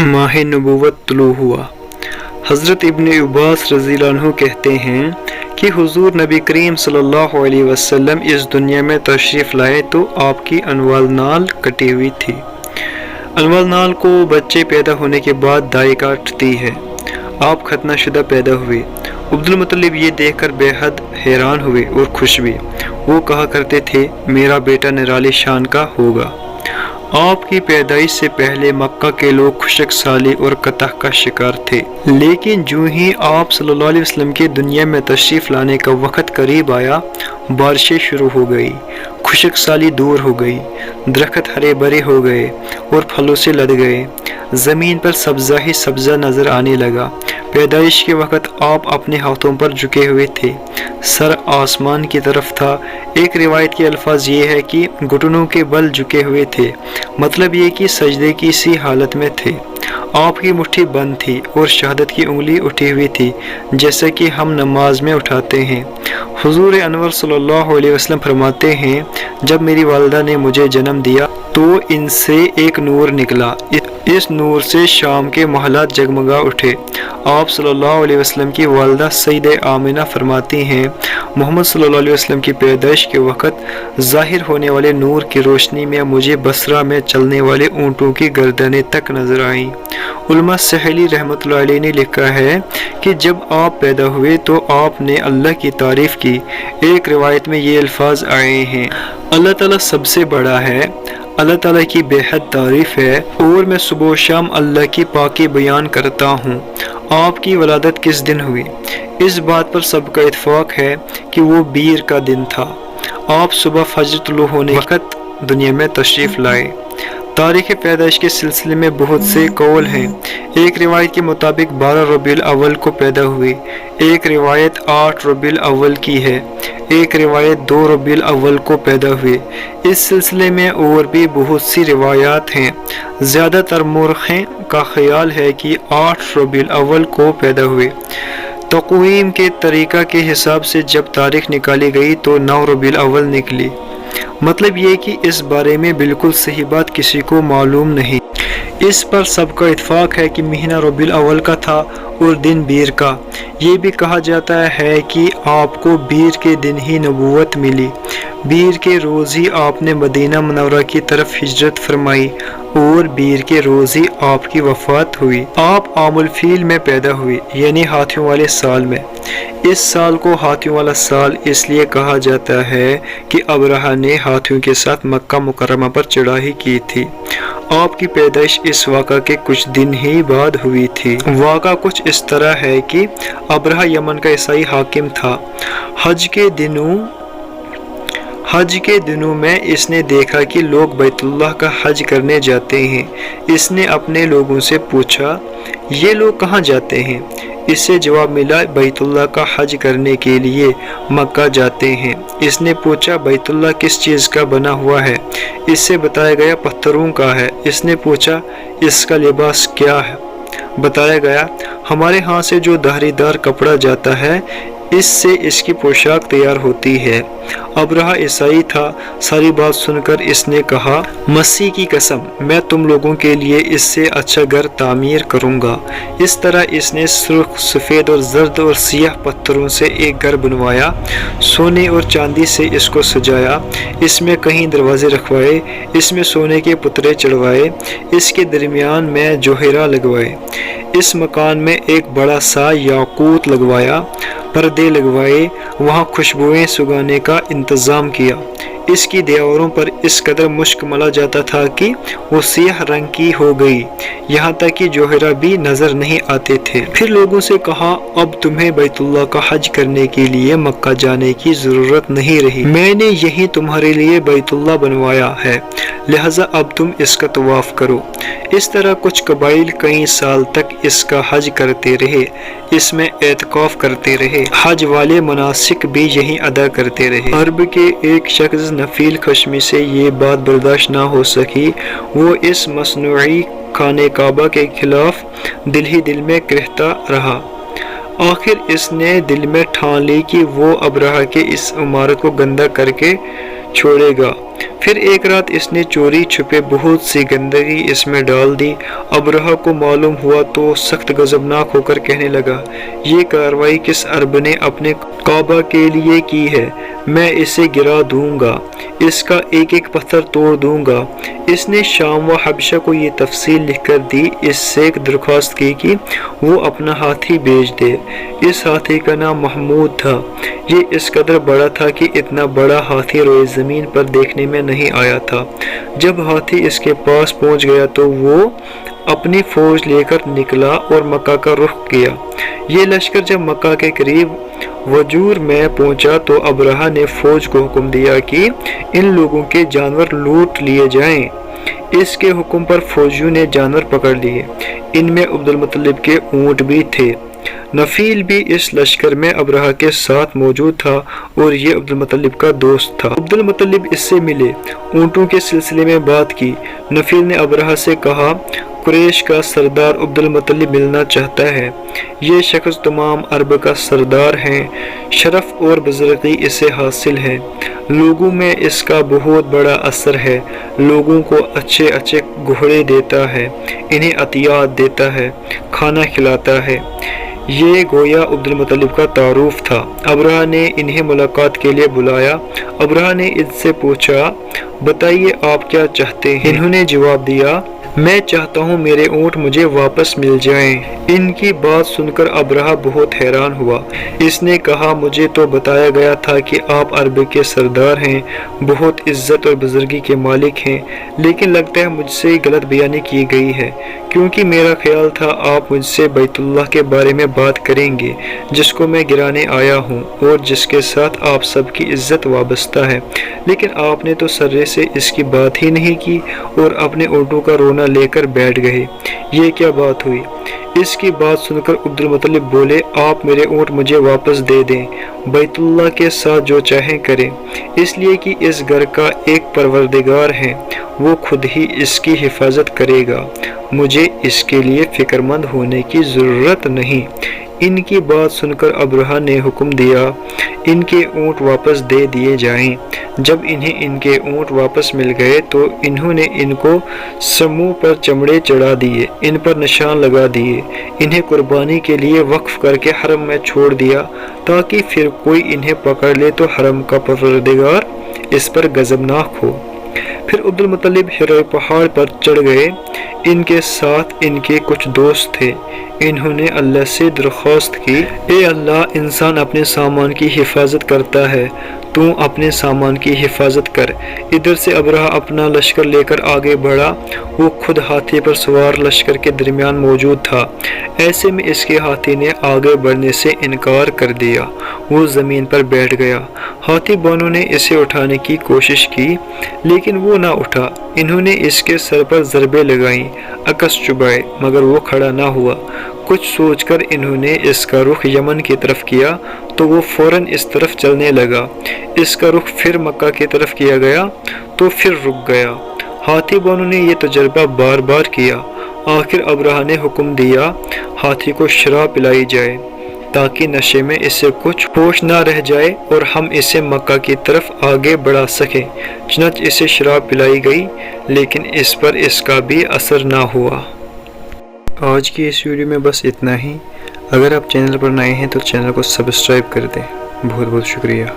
माह नबूवत तुलू हुआ। हज़रत इब्न अब्बास रज़ियल्लाहु अन्हु कहते हैं कि हुज़ूर नबी करीम सल्लल्लाहु अलैहि वसल्लम इस दुनिया में तशरीफ़ लाए तो आपकी अनवाल नाल कटी हुई थी। अनवाल नाल को बच्चे पैदा होने के बाद दाई काटती है। आप खतना शुदा पैदा हुए। अब्दुल मुत्तलिब ये देखकर बेहद हैरान हुए और खुश भी। वो कहा करते थे, मेरा बेटा निराली शान का होगा। आपकी पैदाइश से पहले मक्का के लोग खुशक साली और कतह का शिकार थे, लेकिन जो ही आप सल्लल्लाहु अलैहि वसल्लम के दुनिया में तशरीफ़ लाने का वक़्त करीब आया, बारिशें शुरू हो गई, खुशक साली दूर हो गई, दरख्त हरे भरे हो गए और फलों से लद गए। ज़मीन पर सब्ज़ा ही सब्ज़ा नज़र आने लगा। पैदाइश के वक़्त आप अपने हाथों पर झुके हुए थे, सर आसमान की तरफ था। एक रिवायत के अल्फाज ये है कि घुटनों के बल झुके हुए थे, मतलब ये कि सजदे की सी हालत में थे। आपकी मुट्ठी बंद थी और शहादत की उंगली उठी हुई थी, जैसे कि हम नमाज में उठाते हैं। हुजूर अनवर सल्लल्लाहु अलैहि वसल्लम फरमाते हैं, जब मेरी वालिदा ने मुझे जन्म दिया तो इनसे एक नूर निकला। इस नूर से शाम के महलात जगमगा उठे। आप सल्लल्लाहु अलैहि वसल्लम की वालिदा सईदे आमिना फरमाती हैं, मोहम्मद सल्लल्लाहु अलैहि वसल्लम की पैदाइश के वक़्त ज़ाहिर होने वाले नूर की रोशनी में मुझे बसरा में चलने वाले ऊँटों की गर्दनें तक नजर आईं। उलमा सहली रहमतुल्लाह अलैह ने लिखा है कि जब आप पैदा हुए तो आपने अल्लाह की तारीफ़ की। एक रिवायत में ये अल्फाज आए हैं, अल्लाह ताला सबसे बड़ा है, अल्लाह ताला की बेहद तारीफ़ है और मैं सुबह शाम अल्लाह की पाकी बयान करता हूँ। आपकी वलादत किस दिन हुई? इस बात पर सबका इत्फाक है कि वो बीर का दिन था। आप सुबह फजर तुलू होने वक़्त दुनिया में तशरीफ़ लाए। तारीख़ पैदाइश के सिलसिले में बहुत से कौल हैं। एक रिवायत के मुताबिक 12 रबीउल अव्वल को पैदा हुए, एक रिवायत 8 रबीउल अव्वल की है, एक रिवायत 2 रबीउल अव्वल को पैदा हुए। इस सिलसिले में और भी बहुत सी रिवायात हैं। ज़्यादातर मुर्ख़ों का ख़याल है कि 8 रबीउल अव्वल को पैदा हुए। तक़वीम के तरीक़ा के हिसाब से जब तारीख़ निकाली गई तो 9 रबीउल अव्वल निकली। मतलब ये कि इस बारे में बिल्कुल सही बात किसी को मालूम नहीं। इस पर सबका इत्फाक है कि महीना रबीउल अव्वल का था और दिन बीर का। ये भी कहा जाता है कि आपको बीर के दिन ही नबूवत मिली। बीर के रोज़ ही आपने मदीना मुनव्वरा की तरफ हिजरत फरमाई और बीर के रोज़ ही आपकी वफ़ात हुई। आप आमुल फील में पैदा हुए, यानी हाथियों वाले साल में। इस साल को हाथियों वाला साल इसलिए कहा जाता है कि अबरहा ने हाथियों के साथ मक्का मुकर्रमा पर चढ़ाई की थी। आपकी पैदाइश इस वाक़ा के कुछ दिन ही बाद हुई थी। वाक़ा कुछ इस तरह है कि अबरहा यमन का ईसाई हाकिम था। हज के दिनों में इसने देखा कि लोग बैतुल्लाह का हज करने जाते हैं। इसने अपने लोगों से पूछा, ये लोग कहाँ जाते हैं? इससे जवाब मिला, बैतुल्लाह का हज करने के लिए मक्का जाते हैं। इसने पूछा, बैतुल्लाह किस चीज़ का बना हुआ है? इससे बताया गया पत्थरों का है। इसने पूछा, इसका लिबास क्या है? बताया गया, हमारे यहाँ से जो धारीदार कपड़ा जाता है इससे इसकी पोशाक तैयार होती है। अबरहा ईसाई था। सारी बात सुनकर इसने कहा, मसीह की कसम, मैं तुम लोगों के लिए इससे अच्छा घर तामीर करूंगा। इस तरह इसने सुर्ख, सफ़ेद और जर्द और सियाह पत्थरों से एक घर बनवाया। सोने और चांदी से इसको सजाया। इसमें कहीं दरवाजे रखवाए, इसमें सोने के पुतले चढ़वाए, इसके दरमियान में जोहरा लगवाए। इस मकान में एक बड़ा सा याकूत लगवाया, पर्दे लगवाए, वहाँ खुशबुएं सुगाने का इंतज़ाम किया। इसकी दीवारों पर इस कदर मुश्क मला जाता था कि वो सियाह रंग की हो गई, यहाँ तक कि जोहरा भी नजर नहीं आते थे। फिर लोगों से कहा, अब तुम्हें बैतुल्लाह का हज करने के लिए मक्का जाने की जरूरत नहीं रही। मैंने यही तुम्हारे लिए बैतुल्लाह बनवाया है, लिहाजा अब तुम इसका तवाफ करो। इस तरह कुछ कबाइल कई साल तक इसका हज करते रहे, इसमें एतकाफ करते रहे। हज वाले मनासिक भी यही अदा करते रहे। अरब के एक शख्स नफील खशमी से ये बात बर्दाश्त ना हो सकी। वो इस मसनूई खाने काबा के खिलाफ दिल ही दिल में कहता रहा। आखिर इसने दिल में ठान ली कि वो अबरहा के इस इमारत को गंदा करके छोड़ेगा। फिर एक रात इसने चोरी छुपे बहुत सी गंदगी इसमें डाल दी। अब्रहा को मालूम हुआ तो सख्त गजबनाक होकर कहने लगा, ये कार्रवाई किस अरब ने अपने काबा के लिए की है? मैं इसे गिरा दूंगा, इसका एक एक पत्थर तोड़ दूंगा। इसने शाम व हबशा को ये तफसील लिखकर दी। इससे एक दरख्वास्त की कि वो अपना हाथी बेच दे। इस हाथी का नाम महमूद था। ये इस कदर बड़ा था कि इतना बड़ा हाथी रोए ज़मीन पर देखने में नहीं आया था। जब हाथी इसके पास पहुंच गया तो वो अपनी फौज लेकर निकला और मक्का का रुख किया। ये लश्कर जब मक्का के करीब वजूर में पहुंचा तो अब्रहा ने फौज को हुक्म दिया कि इन लोगों के जानवर लूट लिए जाएं। इसके हुक्म पर फौजियों ने जानवर पकड़ लिए। इनमें अब्दुल मुत्तलिब के ऊंट भी थे। नफील भी इस लश्कर में अब्रहा के साथ मौजूद था और ये अब्दुल मुत्तलिब का दोस्त था। अब्दुल मुत्तलिब इससे मिले, ऊंटों के सिलसिले में बात की। नफील ने अब्रहा से कहा, कुरैश का सरदार अब्दुल मुत्तलिब मिलना चाहता है। ये शख्स तमाम अरब का सरदार है। शरफ और बुजुर्गी इसे हासिल है। लोगों में इसका बहुत बड़ा असर है। लोगों को अच्छे अच्छे घोड़े देता है, इन्हें अतियात देता है, खाना खिलाता है। ये गोया अब्दुल मुत्तलिब का तारुफ था। अब्रहा ने इन्हें मुलाकात के लिए बुलाया। अब्रहा ने इनसे पूछा, बताइए आप क्या चाहते हैं? इन्होंने जवाब दिया, मैं चाहता हूँ मेरे ऊँट मुझे वापस मिल जाएं। इनकी बात सुनकर अब्रहा बहुत हैरान हुआ। इसने कहा, मुझे तो बताया गया था कि आप अरब के सरदार हैं, बहुत इज्जत और बुजुर्गी के मालिक हैं, लेकिन लगता है मुझसे गलत बयानी की गई है, क्योंकि मेरा ख्याल था आप मुझसे बैतुल्लाह के बारे में बात करेंगे, जिसको मैं गिराने आया हूँ और जिसके साथ आप सबकी इज्जत वाबस्ता है। लेकिन आपने तो सर्रे से इसकी बात ही नहीं की और अपने ऊँटों का रोना लेकर बैठ गए। ये क्या बात हुई? इसकी बात सुनकर अब्दुल मुत्तलिब बोले, आप मेरे ऊँट मुझे वापस दे दें, बैतुल्लाह के साथ जो चाहें करें, इसलिए कि इस घर का एक परवरदिगार है, वो खुद ही इसकी हिफाजत करेगा। मुझे इसके लिए फिक्रमंद होने की ज़रूरत नहीं। इनकी बात सुनकर अब्रहा ने हुक्म दिया, इनके ऊँट वापस दे दिए जाएं। जब इन्हें इनके ऊँट वापस मिल गए तो इन्होंने इनको समूह पर चमड़े चढ़ा दिए, इन पर निशान लगा दिए, इन्हें कुर्बानी के लिए वक्फ करके हरम में छोड़ दिया, ताकि फिर कोई इन्हें पकड़ ले तो हरम का परवरदिगार इस पर गजबनाक हो। फिर अब्दुल मुत्तलिब हिरा पहाड़ पर चढ़ गए। इनके साथ इनके कुछ दोस्त थे। इन्होंने अल्लाह से दरख्वास्त की, ए अल्लाह, इंसान अपने सामान की हिफाजत करता है, तू अपने सामान की हिफाजत कर। इधर से अब्रहा अपना लश्कर लेकर आगे बढ़ा। वो खुद हाथी पर सवार लश्कर के दरमियान मौजूद था। ऐसे में इसके हाथी ने आगे बढ़ने से इनकार कर दिया। वो ज़मीन पर बैठ गया। हाथी बानों ने इसे उठाने की कोशिश की, लेकिन वो ना उठा। इन्होंने इसके सर पर ज़रबे लगाई, अकस चुभाए, मगर वो खड़ा ना हुआ। कुछ सोचकर इन्होंने इसका रुख यमन की तरफ किया तो वो फौरन इस तरफ चलने लगा। इसका रुख फिर मक्का की तरफ किया गया तो फिर रुक गया। हाथी बानों ने यह तजर्बा बार बार किया। आखिर अब्रहा ने हुक्म दिया, हाथी को शराब पिलाई जाए, ताकि नशे में इसे कुछ होश ना रह जाए और हम इसे मक्का की तरफ आगे बढ़ा सकें। चुनांचे इसे शराब पिलाई गई, लेकिन इस पर इसका भी असर ना हुआ। आज की इस वीडियो में बस इतना ही। अगर आप चैनल पर नए हैं तो चैनल को सब्सक्राइब कर दें। बहुत बहुत शुक्रिया।